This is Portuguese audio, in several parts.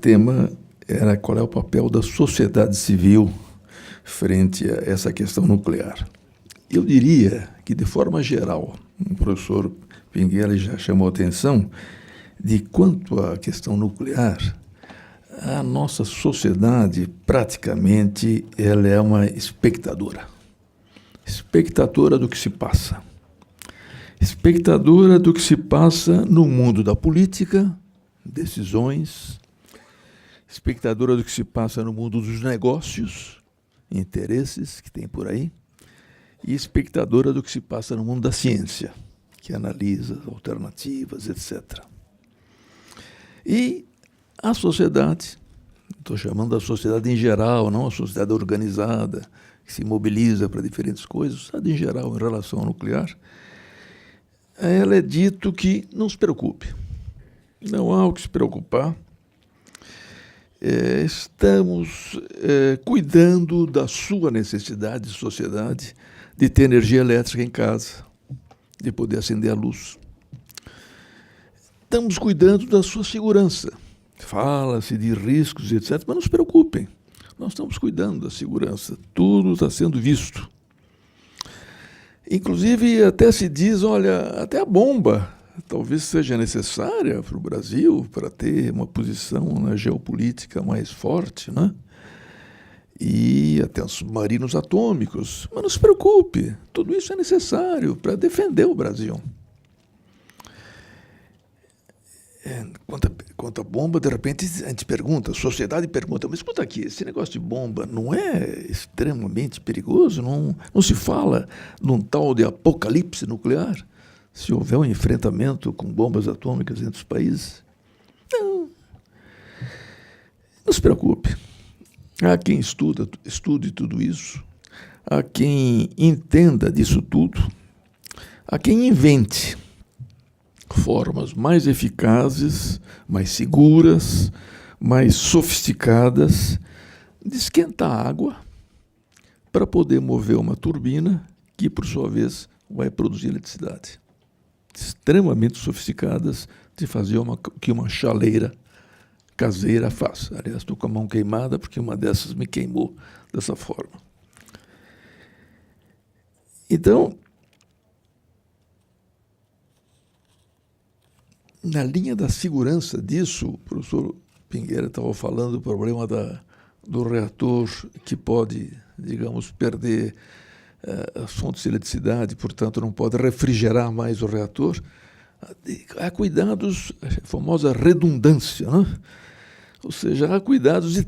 tema era qual é o papel da sociedade civil frente a essa questão nuclear. Eu diria que, de forma geral, o professor Pinguela já chamou a atenção de quanto à questão nuclear, a nossa sociedade, praticamente, ela é uma espectadora. Espectadora do que se passa. Espectadora do que se passa no mundo da política, decisões, espectadora do que se passa no mundo dos negócios, interesses que tem por aí, e espectadora do que se passa no mundo da ciência, que analisa alternativas, etc. E a sociedade, estou chamando da sociedade em geral, não a sociedade organizada, que se mobiliza para diferentes coisas, a sociedade em geral em relação ao nuclear, ela é dito que não se preocupe, não há o que se preocupar, estamos cuidando da sua necessidade de sociedade de ter energia elétrica em casa, de poder acender a luz. Estamos cuidando da sua segurança. Fala-se de riscos, etc., mas não se preocupem, nós estamos cuidando da segurança, tudo está sendo visto. Inclusive, até se diz, olha, até a bomba talvez seja necessária para o Brasil para ter uma posição na geopolítica mais forte, né? E até os submarinos atômicos. Mas não se preocupe, tudo isso é necessário para defender o Brasil. Quanto à bomba, de repente a gente pergunta, a sociedade pergunta, mas escuta aqui, esse negócio de bomba não é extremamente perigoso? Não se fala num tal de apocalipse nuclear? Se houver um enfrentamento com bombas atômicas entre os países? Não se preocupe. Há quem estude tudo isso, há quem entenda disso tudo, há quem invente formas mais eficazes, mais seguras, mais sofisticadas de esquentar água para poder mover uma turbina que, por sua vez, vai produzir eletricidade. Extremamente sofisticadas de fazer o que uma chaleira caseira faz. Aliás, estou com a mão queimada porque uma dessas me queimou dessa forma. Então, na linha da segurança disso, o professor Pinguela estava falando do problema do reator que pode, digamos, perder as fontes de eletricidade, portanto não pode refrigerar mais o reator. Há cuidados, a famosa redundância, né? Ou seja, há cuidados de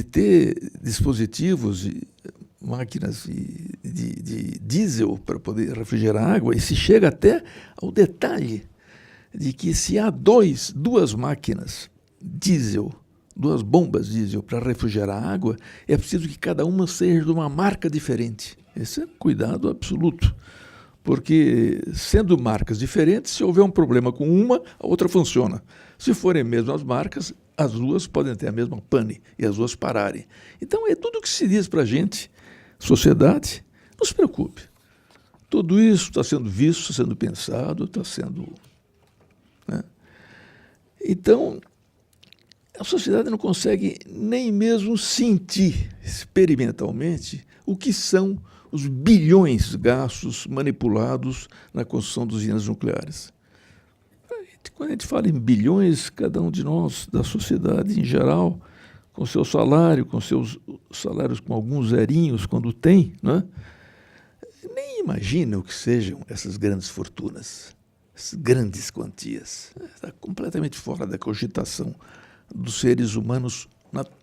ter dispositivos, máquinas de diesel para poder refrigerar a água, e se chega até ao detalhe de que se há duas máquinas diesel, duas bombas diesel para refrigerar a água, é preciso que cada uma seja de uma marca diferente. Esse é um cuidado absoluto, porque sendo marcas diferentes, se houver um problema com uma, a outra funciona. Se forem mesmo as marcas, as duas podem ter a mesma pane e as duas pararem. Então é tudo o que se diz para a gente, sociedade, não se preocupe. Tudo isso está sendo visto, está sendo pensado, está sendo... Então, a sociedade não consegue nem mesmo sentir experimentalmente o que são os bilhões gastos manipulados na construção de usinas nucleares. Quando a gente fala em bilhões, cada um de nós, da sociedade em geral, com seu salário, com seus salários com alguns zerinhos, quando tem, né? Nem imagina o que sejam essas grandes fortunas. Grandes quantias. Está completamente fora da cogitação dos seres humanos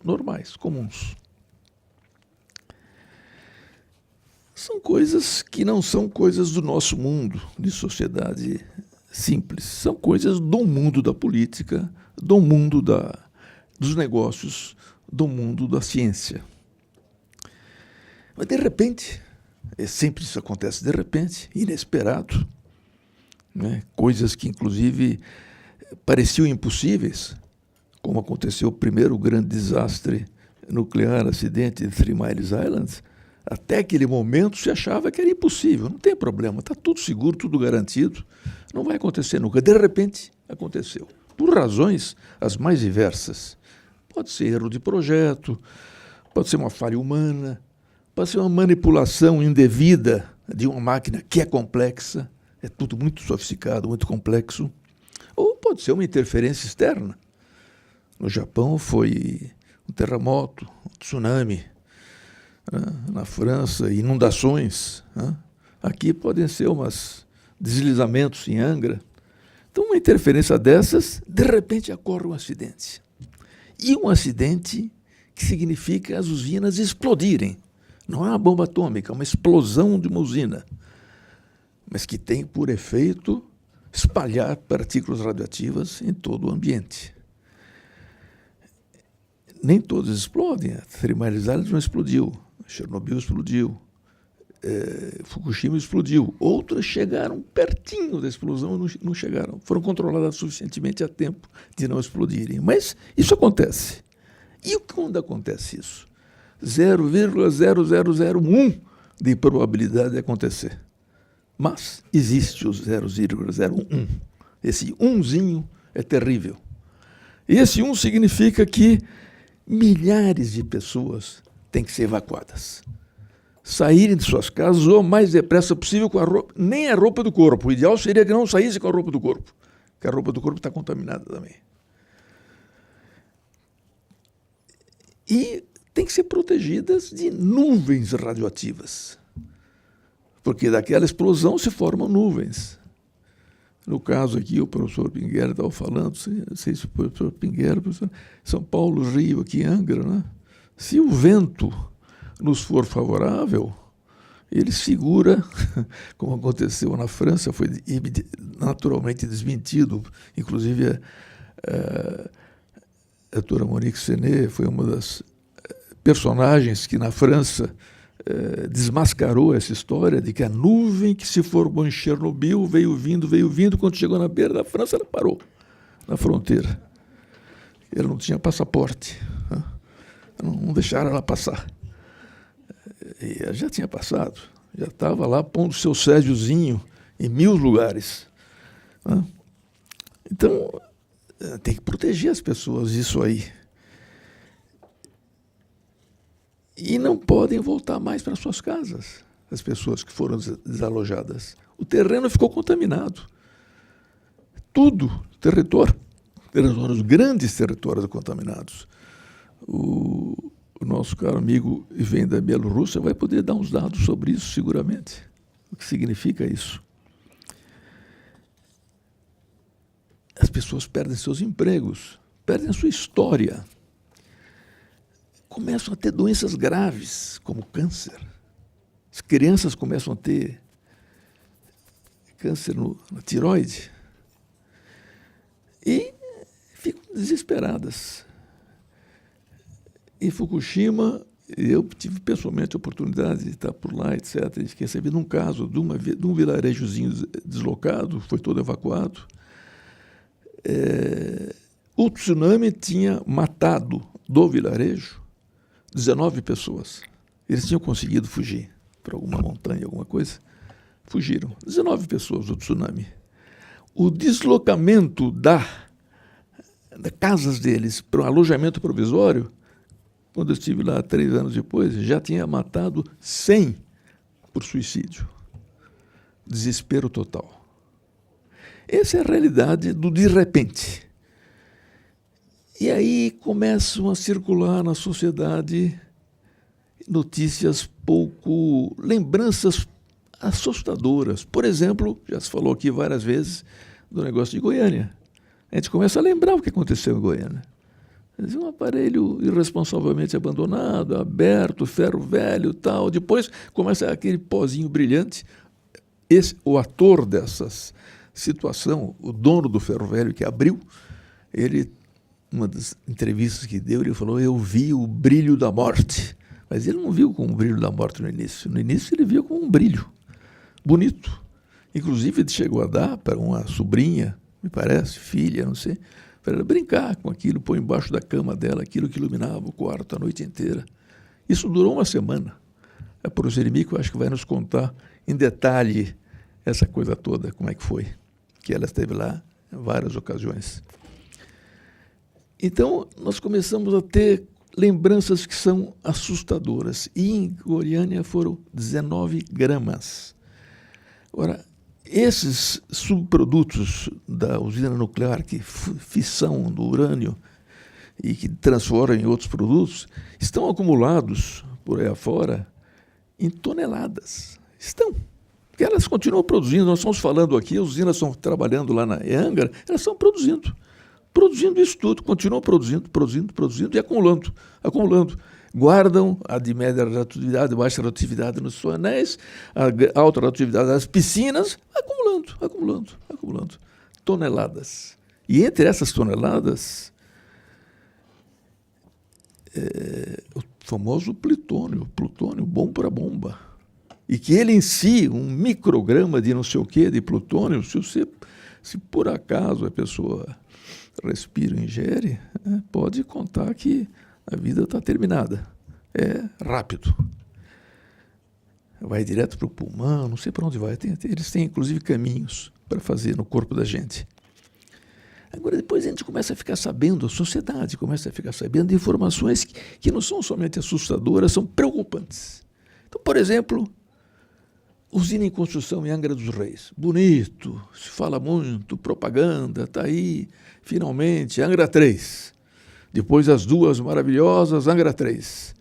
normais, comuns. São coisas que não são coisas do nosso mundo, de sociedade simples. São coisas do mundo da política, do mundo dos negócios, do mundo da ciência. Mas, de repente, sempre isso acontece de repente, inesperado, né? Coisas que, inclusive, pareciam impossíveis, como aconteceu o primeiro grande desastre nuclear, acidente de Three Mile Island. Até aquele momento se achava que era impossível, não tem problema, está tudo seguro, tudo garantido, não vai acontecer nunca. De repente, aconteceu, por razões as mais diversas. Pode ser erro de projeto, pode ser uma falha humana, pode ser uma manipulação indevida de uma máquina que é complexa, é tudo muito sofisticado, muito complexo, ou pode ser uma interferência externa. No Japão foi um terremoto, um tsunami, né? Na França, inundações, né? Aqui podem ser uns deslizamentos em Angra. Então, uma interferência dessas, de repente ocorre um acidente. E um acidente que significa as usinas explodirem. Não é uma bomba atômica, é uma explosão de uma usina, mas que tem por efeito espalhar partículas radioativas em todo o ambiente. Nem todas explodem. A Three Mile Island não explodiu, Chernobyl explodiu, Fukushima explodiu. Outras chegaram pertinho da explosão e não chegaram. Foram controladas suficientemente a tempo de não explodirem. Mas isso acontece. E quando acontece isso? 0,0001 de probabilidade de acontecer. Mas existe o 0,01. Esse umzinho é terrível. E esse significa que milhares de pessoas têm que ser evacuadas. Saírem de suas casas o mais depressa possível com a roupa, nem a roupa do corpo. O ideal seria que não saísse com a roupa do corpo, porque a roupa do corpo está contaminada também. E tem que ser protegidas de nuvens radioativas, porque daquela explosão se formam nuvens. No caso aqui, o professor Pinguera estava falando, não sei se o professor Pinguera, São Paulo, Rio, aqui em Angra, né? Se o vento nos for favorável, ele segura, como aconteceu na França, foi naturalmente desmentido. Inclusive, a doutora Monique Senet foi uma das personagens que na França desmascarou essa história de que a nuvem que se formou em Chernobyl veio vindo, quando chegou na beira da França, ela parou na fronteira. Ela não tinha passaporte, né? Não deixaram ela passar. E ela já tinha passado, já estava lá pondo seu Césiozinho em 1000 lugares, né? Então, tem que proteger as pessoas disso aí. E não podem voltar mais para suas casas, as pessoas que foram desalojadas. O terreno ficou contaminado. Tudo, territórios, grandes territórios contaminados. O nosso caro amigo que vem da Bielorrússia vai poder dar uns dados sobre isso, seguramente. O que significa isso? As pessoas perdem seus empregos, perdem a sua história. Começam a ter doenças graves, como câncer. As crianças começam a ter câncer na tireoide e ficam desesperadas. Em Fukushima, eu tive pessoalmente a oportunidade de estar por lá, etc. E fiquei sabendo um caso de um vilarejozinho deslocado, foi todo evacuado. O tsunami tinha matado do vilarejo 19 pessoas. Eles tinham conseguido fugir para alguma montanha, alguma coisa. Fugiram. 19 pessoas do tsunami. O deslocamento das casas deles para um alojamento provisório, quando eu estive lá 3 anos depois, já tinha matado 100 por suicídio. Desespero total. Essa é a realidade do de repente. E aí começam a circular na sociedade lembranças assustadoras. Por exemplo, já se falou aqui várias vezes do negócio de Goiânia. A gente começa a lembrar o que aconteceu em Goiânia. Um aparelho irresponsavelmente abandonado, aberto, ferro velho e tal. Depois começa aquele pozinho brilhante. O ator dessa situação, o dono do ferro velho que abriu, uma das entrevistas que deu, ele falou: eu vi o brilho da morte. Mas ele não viu com o brilho da morte no início. No início ele viu com um brilho bonito. Inclusive ele chegou a dar para uma sobrinha, me parece, filha, não sei, para ela brincar com aquilo, pôr embaixo da cama dela, aquilo que iluminava o quarto a noite inteira. Isso durou uma semana. A professora Emílio, acho que vai nos contar em detalhe essa coisa toda, como é que foi, que ela esteve lá em várias ocasiões. Então, nós começamos a ter lembranças que são assustadoras. E em Goiânia foram 19 gramas. Agora, esses subprodutos da usina nuclear, que fissão do urânio e que transformam em outros produtos, estão acumulados por aí afora em toneladas. Estão. Porque elas continuam produzindo. Nós estamos falando aqui, as usinas estão trabalhando lá na Angra, elas estão produzindo isso tudo, continuam produzindo e acumulando. Guardam a de média radioatividade, baixa radioatividade nos seus anéis, a alta radioatividade nas piscinas, acumulando. Toneladas. E entre essas toneladas, o famoso plutônio bom para bomba. E que ele em si, um micrograma de não sei o que, de plutônio, se por acaso a pessoa respira e ingere, pode contar que a vida está terminada. É rápido. Vai direto para o pulmão, não sei para onde vai. Eles têm, inclusive, caminhos para fazer no corpo da gente. Agora, depois a gente começa a ficar sabendo, a sociedade começa a ficar sabendo de informações que não são somente assustadoras, são preocupantes. Então, por exemplo, usina em construção em Angra dos Reis. Bonito, se fala muito, propaganda, está aí, finalmente, Angra 3. Depois as duas maravilhosas, Angra 3.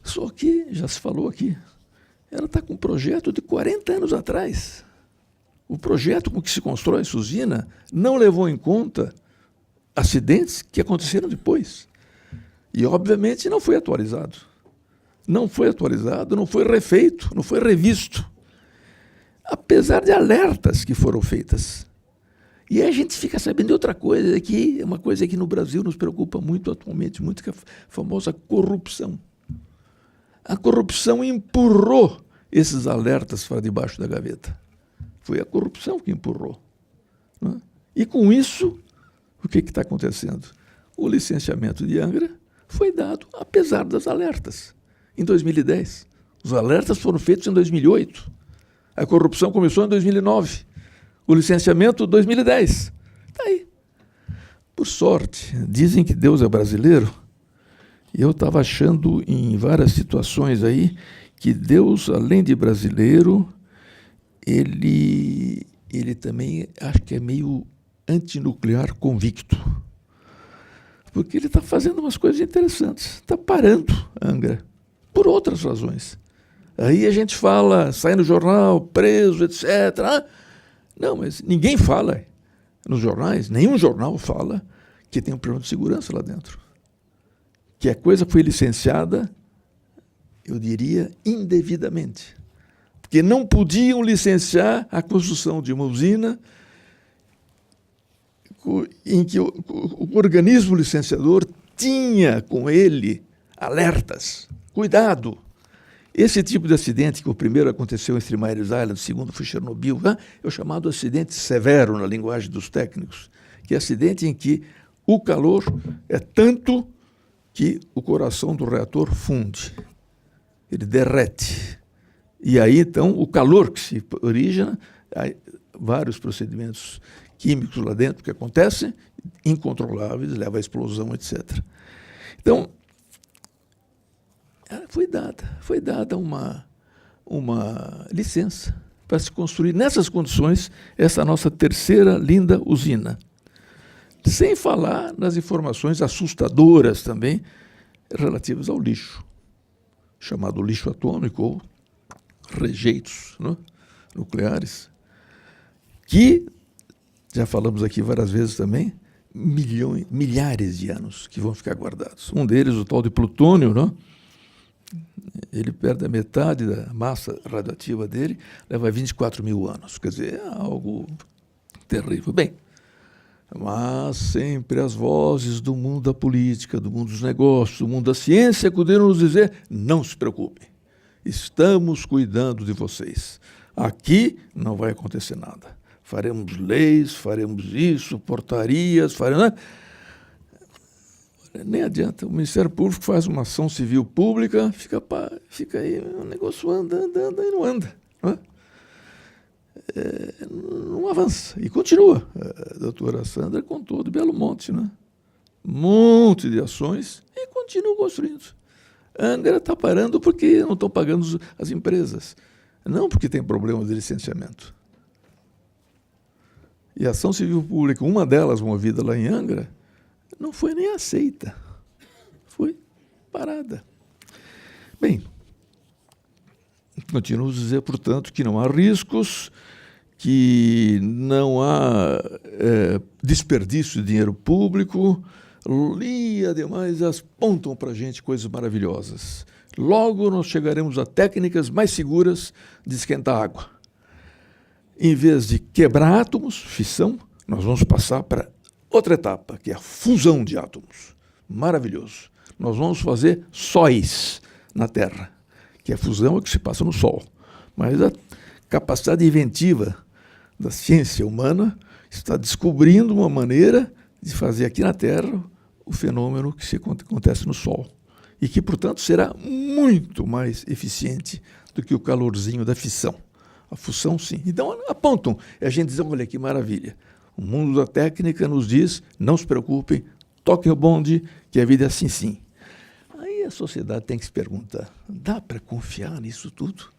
Só que, já se falou aqui, ela está com um projeto de 40 anos atrás. O projeto com que se constrói essa usina não levou em conta acidentes que aconteceram depois. E, obviamente, não foi atualizado. Não foi refeito, não foi revisto. Apesar de alertas que foram feitas. E aí a gente fica sabendo de outra coisa, que é uma coisa que no Brasil nos preocupa muito atualmente, muito, que é a famosa corrupção. A corrupção empurrou esses alertas para debaixo da gaveta. Foi a corrupção que empurrou. Né? E com isso, o que está acontecendo? O licenciamento de Angra foi dado apesar das alertas. Em 2010. Os alertas foram feitos em 2008. A corrupção começou em 2009. O licenciamento, 2010. Está aí. Por sorte, dizem que Deus é brasileiro, e eu estava achando em várias situações aí que Deus, além de brasileiro, ele também acho que é meio antinuclear convicto. Porque ele está fazendo umas coisas interessantes. Está parando Angra, por outras razões. Aí a gente fala, sai no jornal, preso, etc. Não, mas ninguém fala nos jornais, nenhum jornal fala que tem um problema de segurança lá dentro. Que a coisa foi licenciada, eu diria, indevidamente. Porque não podiam licenciar a construção de uma usina em que o organismo licenciador tinha com ele alertas. Cuidado! Esse tipo de acidente, que o primeiro aconteceu em Three Mile Island, o segundo foi Chernobyl, é o chamado acidente severo na linguagem dos técnicos, que é acidente em que o calor é tanto que o coração do reator funde, ele derrete. E aí, então, o calor que se origina, vários procedimentos químicos lá dentro que acontecem, incontroláveis, leva à explosão, etc. Então, foi dada uma licença para se construir, nessas condições, essa nossa terceira linda usina. Sem falar nas informações assustadoras também relativas ao lixo, chamado lixo atômico ou rejeitos, né, nucleares, que, já falamos aqui várias vezes também, milhares de anos que vão ficar guardados. Um deles, o tal de plutônio, né? Ele perde a metade da massa radioativa dele, leva 24 mil anos. Quer dizer, é algo terrível. Bem, mas sempre as vozes do mundo da política, do mundo dos negócios, do mundo da ciência, puderam nos dizer, não se preocupem, estamos cuidando de vocês. Aqui não vai acontecer nada. Faremos leis, faremos isso, portarias, faremos... Nem adianta. O Ministério Público faz uma ação civil pública, fica aí, o negócio anda e não anda. Não avança. E continua. A doutora Sandra contou de Belo Monte, né? um monte de ações e continuam construindo. Angra está parando porque não estão pagando as empresas, não porque tem problemas de licenciamento. E a ação civil pública, uma delas movida lá em Angra, não foi nem aceita, foi parada. Bem, continuo a dizer, portanto, que não há riscos, que não há desperdício de dinheiro público, e, ademais, apontam para a gente coisas maravilhosas. Logo, nós chegaremos a técnicas mais seguras de esquentar água. Em vez de quebrar átomos, fissão, nós vamos passar para outra etapa, que é a fusão de átomos. Maravilhoso. Nós vamos fazer sóis na Terra, que a fusão é o que se passa no Sol. Mas a capacidade inventiva da ciência humana está descobrindo uma maneira de fazer aqui na Terra o fenômeno que acontece no Sol. E que, portanto, será muito mais eficiente do que o calorzinho da fissão. A fusão, sim. Então, apontam. E a gente diz, olha que maravilha. O mundo da técnica nos diz, não se preocupem, toquem o bonde, que a vida é assim, sim. Aí a sociedade tem que se perguntar, dá para confiar nisso tudo?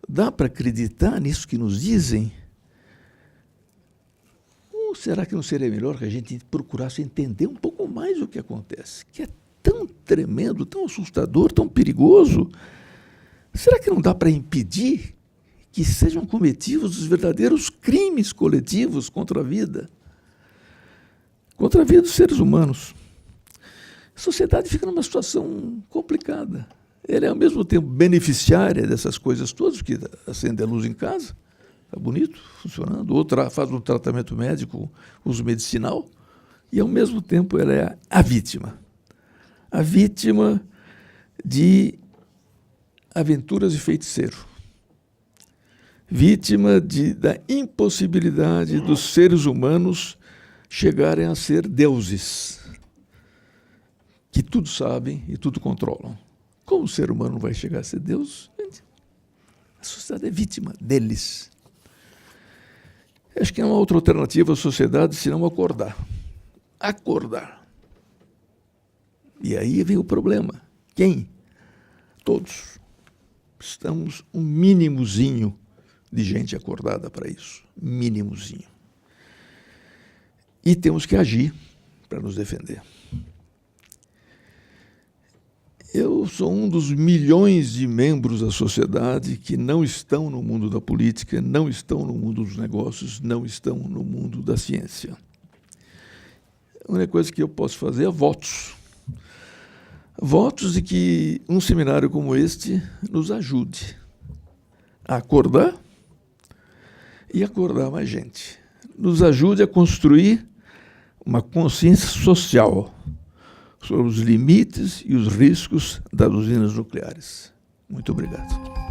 Dá para acreditar nisso que nos dizem? Ou será que não seria melhor que a gente procurasse entender um pouco mais o que acontece? Que é tão tremendo, tão assustador, tão perigoso. Será que não dá para impedir que sejam cometidos os verdadeiros crimes coletivos contra a vida dos seres humanos? A sociedade fica numa situação complicada. Ela é, ao mesmo tempo, beneficiária dessas coisas todas, que acende a luz em casa, está bonito, funcionando, outra faz um tratamento médico, uso medicinal, e, ao mesmo tempo, ela é a vítima. A vítima de aventuras de feiticeiro. Vítima da impossibilidade dos seres humanos chegarem a ser deuses, que tudo sabem e tudo controlam. Como o ser humano vai chegar a ser Deus? A sociedade é vítima deles. Acho que não há outra alternativa à sociedade senão acordar. Acordar. E aí vem o problema. Quem? Todos. Estamos um mínimozinho de gente acordada para isso. Mínimozinho. E temos que agir para nos defender. Eu sou um dos milhões de membros da sociedade que não estão no mundo da política, não estão no mundo dos negócios, não estão no mundo da ciência. A única coisa que eu posso fazer é votos. Votos de que um seminário como este nos ajude a acordar e acordar mais gente. Nos ajude a construir uma consciência social sobre os limites e os riscos das usinas nucleares. Muito obrigado.